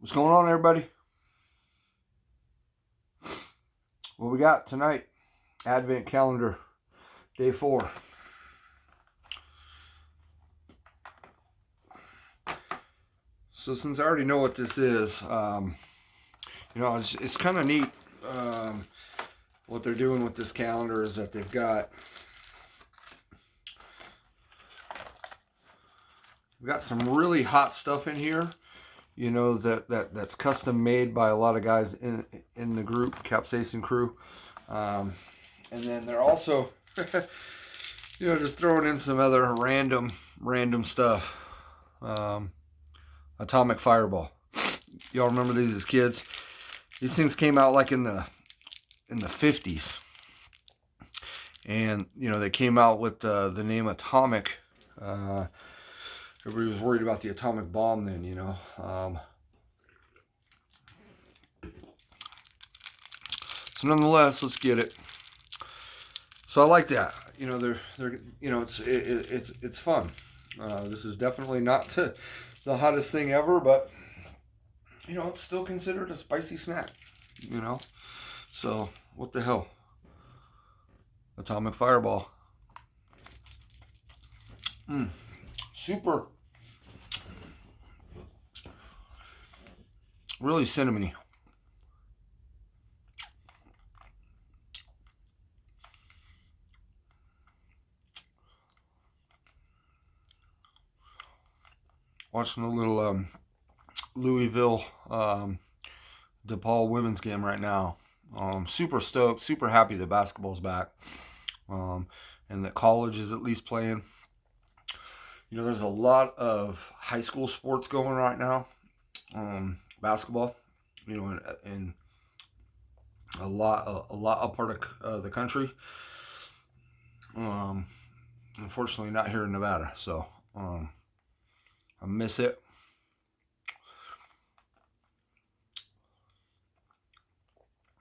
What's going on, everybody? What we got tonight? Advent calendar, day 4. So since I already know what this is, it's kind of neat. What they're doing with this calendar is that they've got some really hot stuff in here. That's custom made by a lot of guys in the group, Capsaicin Crew. And then they're also, just throwing in some other random stuff. Atomic FireBall. Y'all remember these as kids? These things came out like in the 50s. And, they came out with the name Atomic. Everybody was worried about the atomic bomb then, So nonetheless, let's get it. So I like that. It's fun. This is definitely not the hottest thing ever, but it's still considered a spicy snack. So what the hell? Atomic FireBall. Super. Really cinnamony. Watching a little Louisville DePaul women's game right now. Super stoked, super happy that basketball's back, and that college is at least playing. There's a lot of high school sports going right now. Basketball, in a part of the country. Unfortunately, not here in Nevada, so I miss it.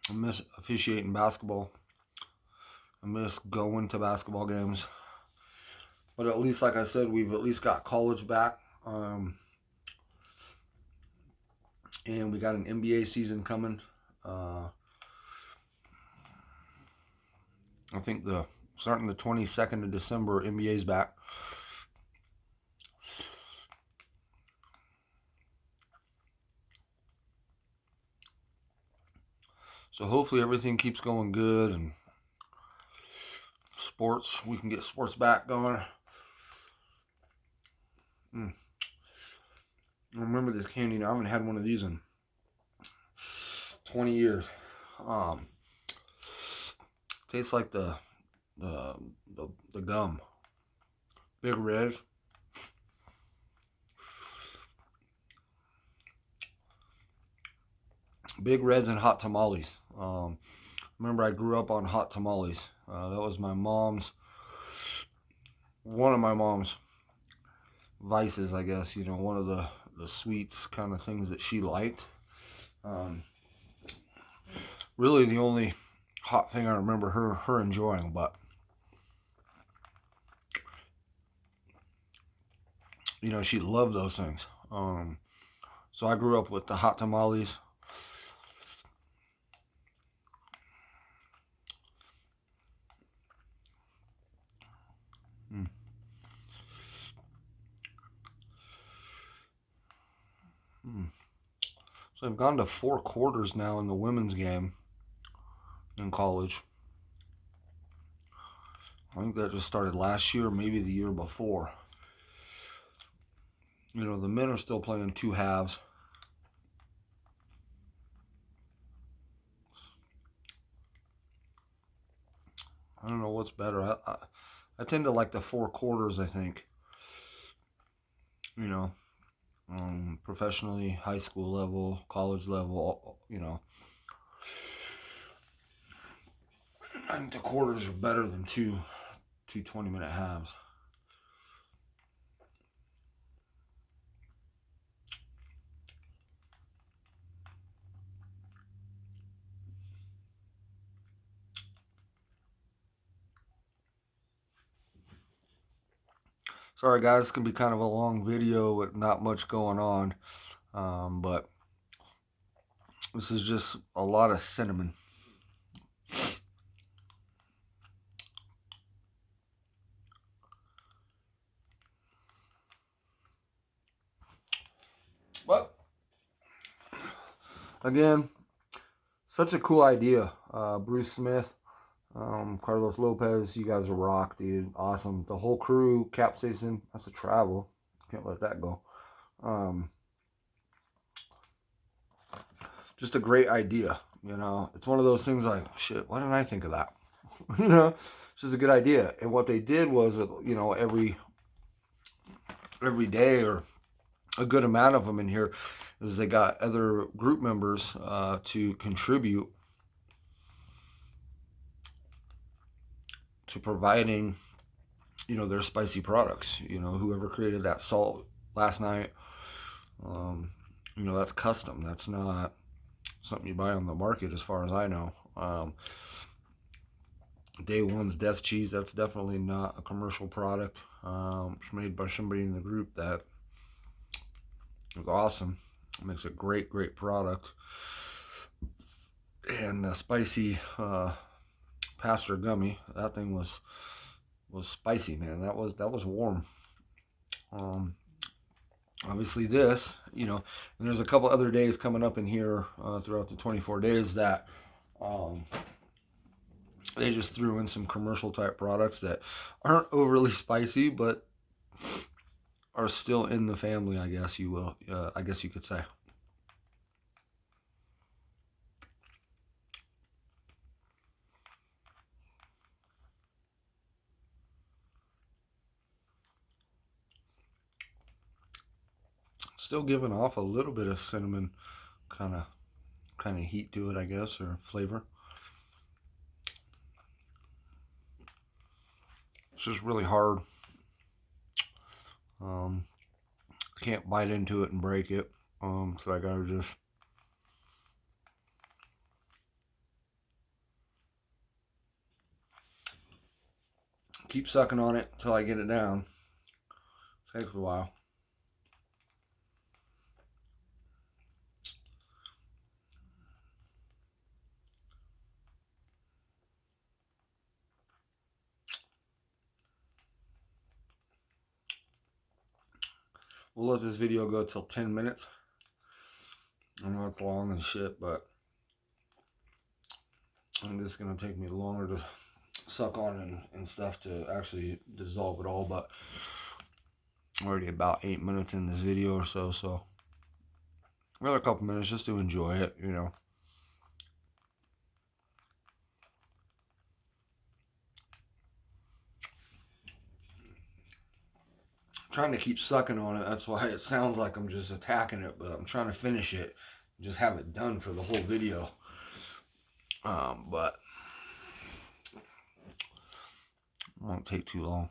I miss officiating basketball. I miss going to basketball games. But at least, like I said, we've at least got college back. And we got an NBA season coming. I think starting the 22nd of December, NBA's back. So hopefully everything keeps going good, and we can get sports back going. I remember this candy. I haven't had one of these in 20 years. Tastes like the gum. Big Reds. Big Reds and hot tamales. Remember, I grew up on hot tamales. That was one of my mom's vices, I guess. One of the sweets kind of things that she liked. Really, the only hot thing I remember her enjoying, but she loved those things. So I grew up with the hot tamales. So I've gone to 4 quarters now in the women's game in college. I think that just started last year, maybe the year before. The men are still playing 2 halves. I don't know what's better. I tend to like the 4 quarters, I think. Professionally, high school level, college level, I think the quarters are better than two 20-minute halves. Sorry guys, it's going to be kind of a long video with not much going on. But This is just a lot of cinnamon. But again, such a cool idea. Bruce Smith, Carlos Lopez, you guys are rock, dude. Awesome. The whole crew, Capsaicin, that's a travel. Can't let that go. Just a great idea. You know, it's one of those things like, shit, why didn't I think of that? You know, it's just a good idea. And what they did was, you know, every day or a good amount of them in here is they got other group members to contribute to providing, you know, their spicy products. You know, whoever created that salt last night, you know, that's custom. That's not something you buy on the market, as far as I know. Day One's Death Cheese, that's definitely not a commercial product. It's made by somebody in the group that is awesome. It makes a great product. And the spicy Pastor Gummy, that thing was spicy, man. That was warm. Obviously this, you know, and there's a couple other days coming up in here throughout the 24 days that they just threw in some commercial type products that aren't overly spicy, but are still in the family, I guess you will. I guess you could say. Still giving off a little bit of cinnamon kind of heat to it, I guess, or flavor. It's just really hard. Can't bite into it and break it. So I gotta just keep sucking on it until I get it down. Takes a while. We'll let this video go till 10 minutes. I know it's long and shit, but this is going to take me longer to suck on and stuff to actually dissolve it all, but I'm already about 8 minutes in this video or so, so another couple minutes just to enjoy it, you know. Trying to keep sucking on it. That's why it sounds like I'm just attacking it, but I'm trying to finish it, just have it done for the whole video. But it won't take too long.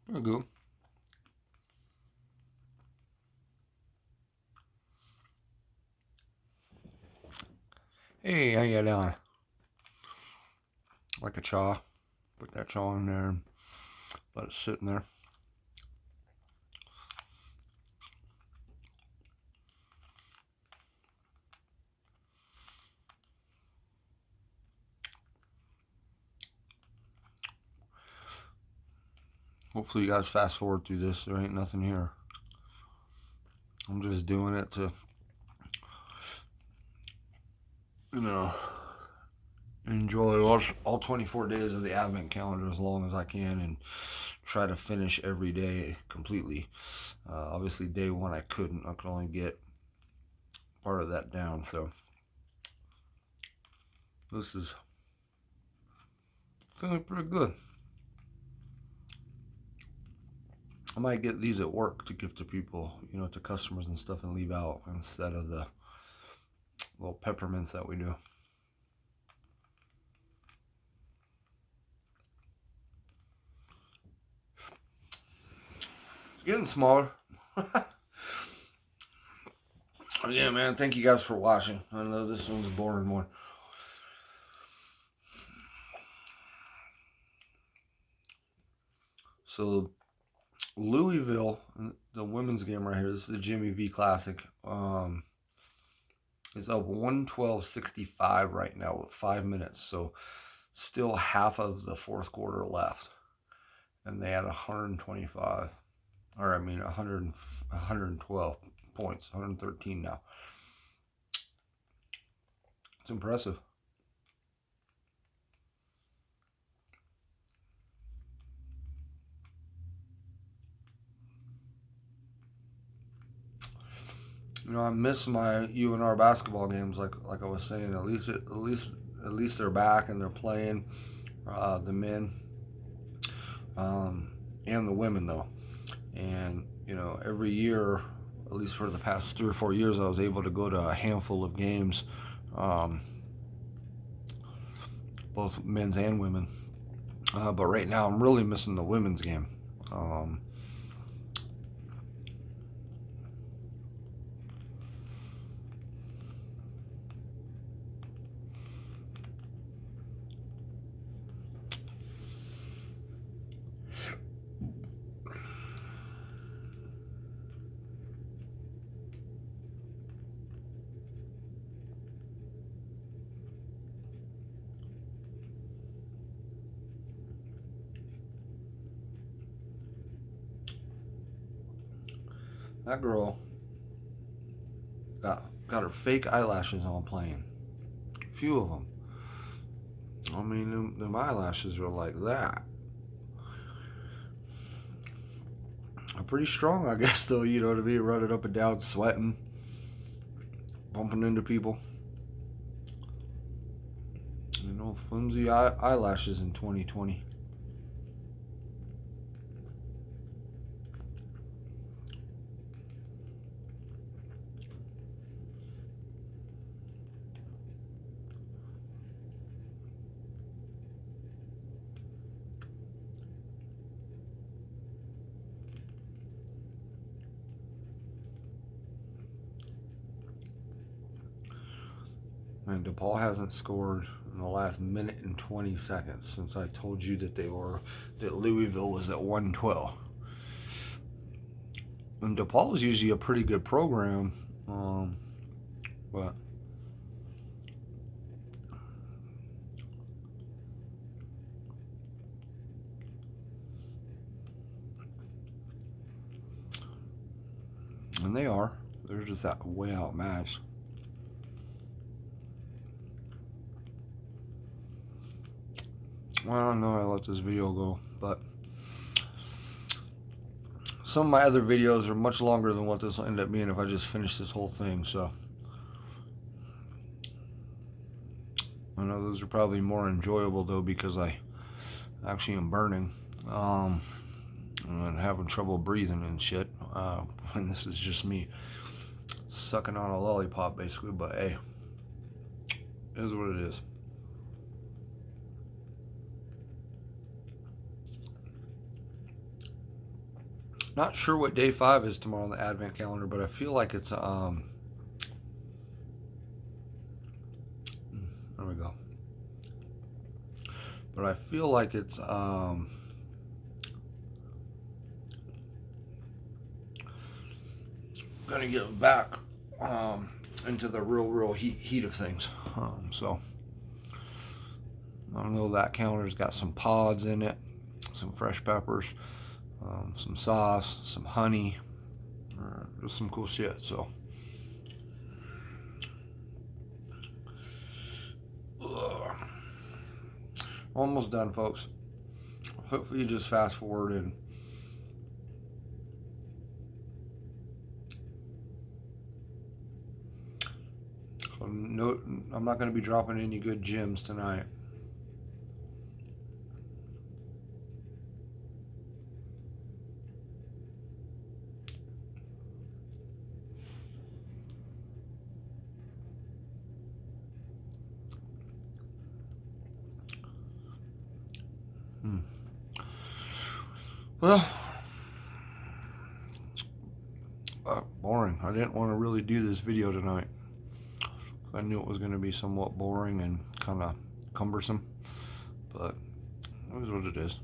There we go. Hey, how you doing? Like a chaw. Put that chaw in there and let it sit in there. Hopefully you guys fast forward through this. There ain't nothing here. I'm just doing it to, you know, enjoy all 24 days of the Advent calendar as long as I can and try to finish every day completely. Obviously, day one I couldn't. I could only get part of that down. So this is feeling pretty good. I might get these at work to give to people, you know, to customers and stuff, and leave out instead of the little peppermints that we do. It's getting smaller. Yeah, man, thank you guys for watching. I know this one's a boring one. So Louisville, the women's game right here, this is the Jimmy V Classic, is up 112-65 right now with 5 minutes. So still half of the fourth quarter left. And they had 125, or I mean 112 points, 113 now. It's impressive. You know, I miss my UNR basketball games. Like I was saying, at least they're back and they're playing. The men and the women though, and you know, every year, at least for the past 3 or 4 years, I was able to go to a handful of games, both men's and women. But right now, I'm really missing the women's game. That girl got her fake eyelashes on playing. A few of them. I mean, them eyelashes are like that. I'm pretty strong, I guess, though, you know, to be running up and down, sweating, bumping into people. You know, flimsy eyelashes in 2020. And DePaul hasn't scored in the last minute and 20 seconds since I told you that Louisville was at 112. And DePaul is usually a pretty good program, but and they are. They're just that way outmatched. Well, I don't know. I let this video go, but some of my other videos are much longer than what this will end up being if I just finish this whole thing. So I know those are probably more enjoyable though because I actually am burning and having trouble breathing and shit. And this is just me sucking on a lollipop basically. But hey, it is what it is. Not sure what day 5 is tomorrow on the Advent calendar, but I feel like it's there we go. But I feel like it's gonna get back into the real heat of things. So I don't know, that calendar's got some pods in it, some fresh peppers, some sauce, some honey, just some cool shit. So almost done, folks. Hopefully you just fast forward and no, I'm not going to be dropping any good gems tonight. Well, boring. I didn't want to really do this video tonight. I knew it was going to be somewhat boring and kind of cumbersome, but it is what it is.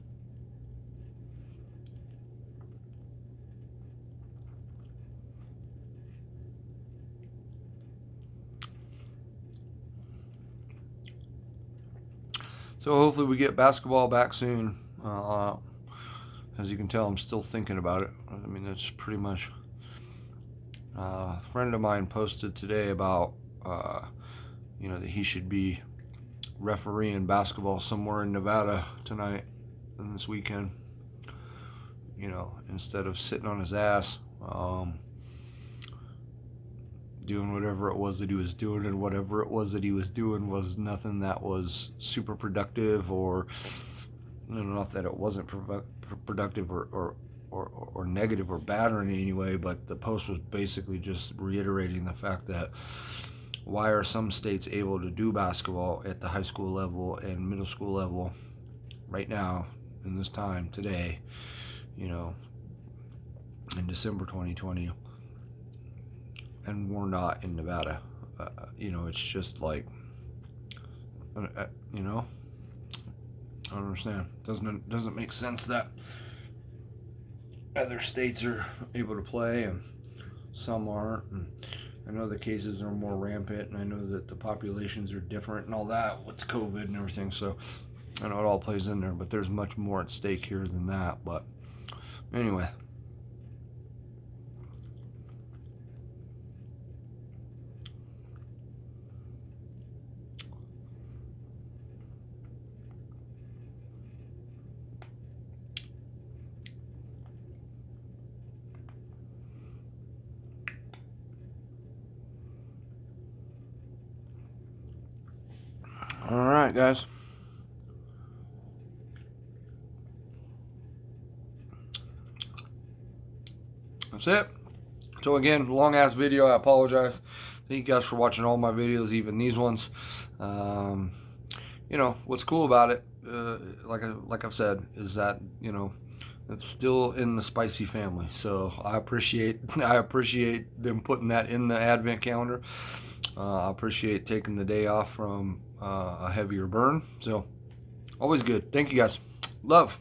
So hopefully we get basketball back soon. As you can tell, I'm still thinking about it. I mean, it's pretty much. A friend of mine posted today about, that he should be refereeing basketball somewhere in Nevada tonight and this weekend. Instead of sitting on his ass, doing whatever it was that he was doing, and whatever it was that he was doing was nothing that was super productive, or not that it wasn't productive or negative or bad or in any way, but the post was basically just reiterating the fact that why are some states able to do basketball at the high school level and middle school level right now in this time today, in December 2020, and we're not in Nevada. It's just like, I don't understand. Doesn't make sense that other states are able to play and some aren't. And I know the cases are more rampant, and I know that the populations are different and all that with COVID and everything. So I know it all plays in there, but there's much more at stake here than that. But anyway. All right, guys. That's it. So again, long ass video. I apologize. Thank you guys for watching all my videos, even these ones. What's cool about it, like I've said, is that it's still in the spicy family. So I appreciate them putting that in the advent calendar. I appreciate taking the day off from a heavier burn. So always good. Thank you guys. Love.